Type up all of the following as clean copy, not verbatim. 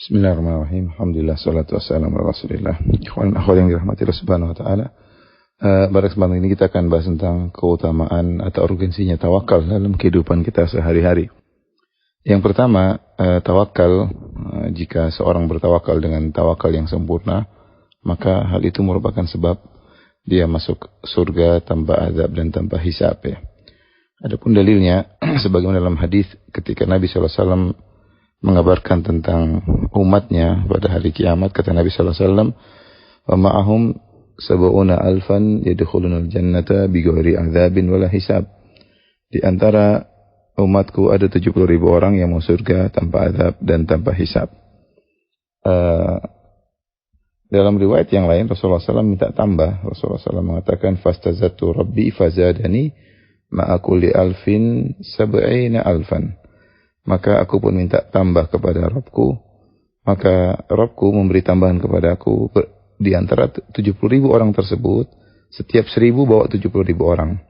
Bismillahirrahmanirrahim. Alhamdulillah, salatu wassalamu ala rasulillah. Ikhwan akhwat yang dirahmati Allah subhanahu wa ta'ala. Pada kesempatan ini kita akan bahas tentang keutamaan atau urgensinya tawakal dalam kehidupan kita sehari-hari. Yang pertama, tawakal. Jika seorang bertawakal dengan tawakal yang sempurna, maka hal itu merupakan sebab dia masuk surga tanpa azab dan tanpa hisab, ya. Adapun dalilnya, sebagaimana dalam hadis ketika Nabi SAW mengabarkan tentang umatnya pada hari kiamat, kata Nabi SAW, wa ma'ahum sab'una alfan yadkhulunal jannata bighairi adzabin wala hisab. Di antara umatku ada 70.000 orang yang masuk surga tanpa azab dan tanpa hisab. Dalam riwayat yang lain Rasulullah SAW minta tambah. Rasulullah SAW mengatakan fastazattu rabbi fazadani ma'a kulli alfin sab'ina alfan. Maka aku pun minta tambah kepada Rabbku. Maka Rabbku memberi tambahan kepada aku. Di antara 70.000 orang tersebut, setiap 1.000 bawa 70.000 orang.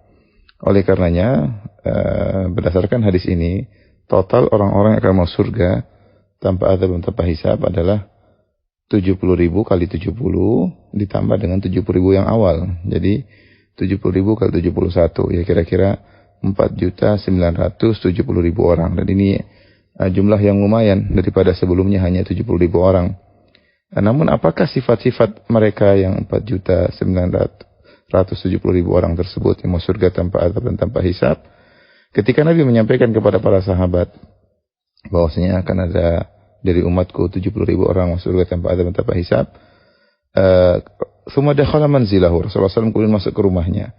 Oleh karenanya, berdasarkan hadis ini, total orang-orang yang akan masuk surga tanpa azab dan tanpa hisab adalah 70.000 kali 70 ditambah dengan 70.000 yang awal. Jadi 70.000 kali 71, ya kira-kira 4.970.000 orang. Dan ini jumlah yang lumayan daripada sebelumnya hanya 70.000 orang. Namun apakah sifat-sifat mereka yang 4.970.000 orang tersebut yang masuk surga tanpa azab dan tanpa hisab? Ketika Nabi menyampaikan kepada para sahabat bahwasanya akan ada dari umatku 70.000 orang masuk surga tanpa azab dan tanpa hisab, tsumma dakhala manzilahu, Rasulullah SAW kemudian masuk ke rumahnya.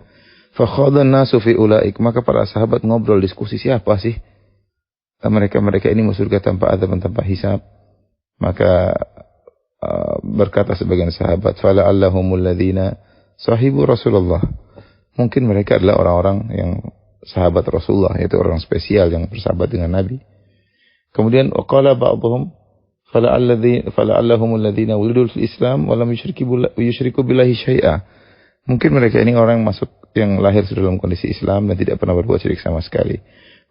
Fakhadhan nasu fi ulaik, maka para sahabat ngobrol diskusi, siapa sih mereka ini masuk surga tanpa azab dan tanpa hisab? Maka berkata sebagian sahabat, fala allahumul ladzina sahibu Rasulullah. Mungkin mereka adalah orang-orang yang sahabat Rasulullah, yaitu orang spesial yang bersahabat dengan Nabi. Kemudian qala ba'dhum fala allahumul ladzina wulidul fil Islam wa lam yusyriku billahi syai'a. Mungkin mereka ini orang yang lahir dalam kondisi Islam dan tidak pernah berbuat syirik sama sekali.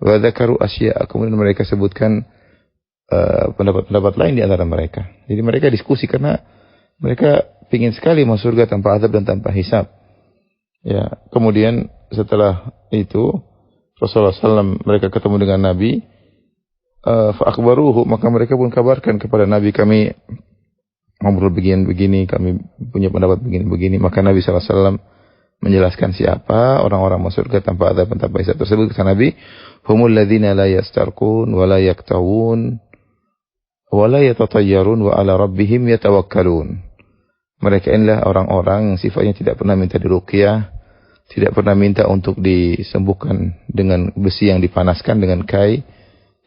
Wa dzakaru asya', kemudian mereka sebutkan pendapat-pendapat lain di antara mereka. Jadi mereka diskusi karena mereka ingin sekali masuk surga tanpa azab dan tanpa hisab. Ya, kemudian setelah itu Rasulullah SAW mereka ketemu dengan Nabi, fa akhbaruhu, maka mereka pun kabarkan kepada Nabi, kami ngobrol begini-begini, kami punya pendapat begini-begini. Maka Nabi SAW menjelaskan siapa orang-orang masuk surga tanpa azab dan tanpa hisab tersebut. Kata Nabi, humul ladzina la yastarqun wa la yaktawun wa la yatatayyarun wa ala rabbihim yatawakkalun. Mereka inilah orang-orang yang sifatnya tidak pernah minta diruqyah, tidak pernah minta untuk disembuhkan dengan besi yang dipanaskan dengan kai,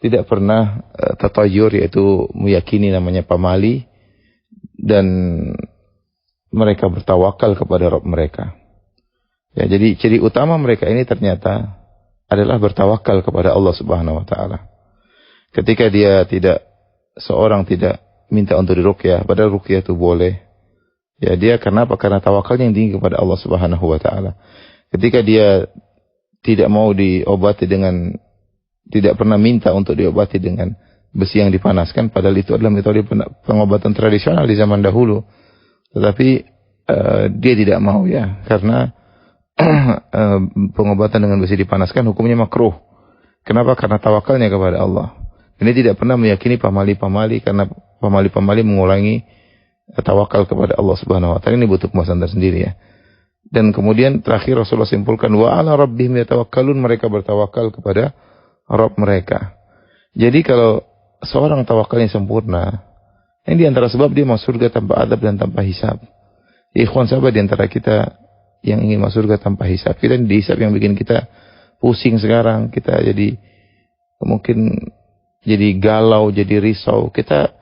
tidak pernah tatayyur, yaitu meyakini namanya pamali, dan mereka bertawakal kepada Rabb mereka. Ya, jadi ciri utama mereka ini ternyata adalah bertawakal kepada Allah Subhanahu wa taala. Ketika seorang tidak minta untuk diruqyah, padahal ruqyah itu boleh. Ya, dia kenapa? Karena tawakalnya yang tinggi kepada Allah Subhanahu wa taala. Ketika dia tidak mau diobati tidak pernah minta untuk diobati dengan besi yang dipanaskan, padahal itu adalah metode pengobatan tradisional di zaman dahulu. Tetapi dia tidak mau, ya, karena pengobatan dengan besi dipanaskan hukumnya makruh. Kenapa? Karena tawakalnya kepada Allah. Ini tidak pernah meyakini pamali-pamali, karena pamali-pamali mengulangi tawakal kepada Allah Subhanahu wa taala. Ini butuh pembahasan tersendiri, ya. Dan kemudian terakhir Rasulullah simpulkan, wa ala rabbihim yatawakkalun, mereka bertawakal kepada Rabb mereka. Jadi kalau seorang tawakalnya sempurna, ini di antara sebab dia masuk surga tanpa azab dan tanpa hisab. Ikhwan sahabat, di antara kita yang ingin masuk surga tanpa hisab, kita dihisab yang bikin kita pusing sekarang, kita mungkin jadi galau, jadi risau, kita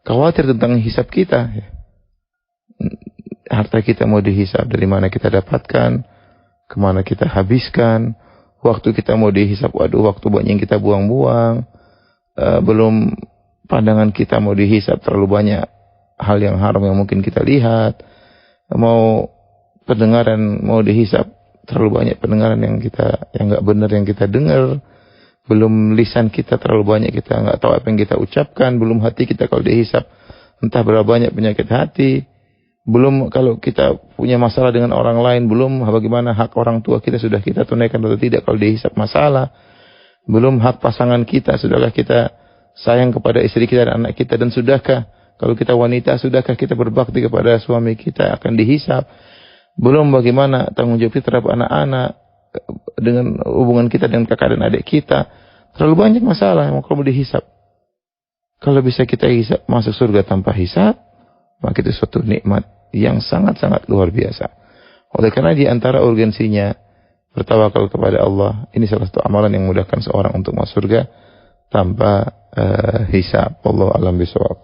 khawatir tentang hisab kita. Harta kita mau dihisab, dari mana kita dapatkan, kemana kita habiskan, waktu kita mau dihisab, waduh, waktu banyak yang kita buang-buang, belum pandangan kita mau dihisab, terlalu banyak hal yang haram yang mungkin kita lihat, mau pendengaran mau dihisab, terlalu banyak pendengaran yang nggak benar yang kita dengar, belum lisan kita terlalu banyak kita nggak tahu apa yang kita ucapkan, belum hati kita kalau dihisab entah berapa banyak penyakit hati, belum kalau kita punya masalah dengan orang lain, belum bagaimana hak orang tua kita sudah kita tunaikan atau tidak kalau dihisab masalah, belum hak pasangan kita, sudahkah kita sayang kepada istri kita dan anak kita, dan sudahkah kalau kita wanita, sudahkah kita berbakti kepada suami kita, akan dihisab. Belum bagaimana tanggung jawab kita terhadap anak-anak, dengan hubungan kita dengan kakak dan adik kita. Terlalu banyak masalah yang perlu dihisab. Kalau bisa kita hisab masuk surga tanpa hisab, maka itu suatu nikmat yang sangat-sangat luar biasa. Oleh karena di antara urgensinya bertawakal kepada Allah, ini salah satu amalan yang memudahkan seorang untuk masuk surga tanpa hisab. Wallahu a'lam bishawab.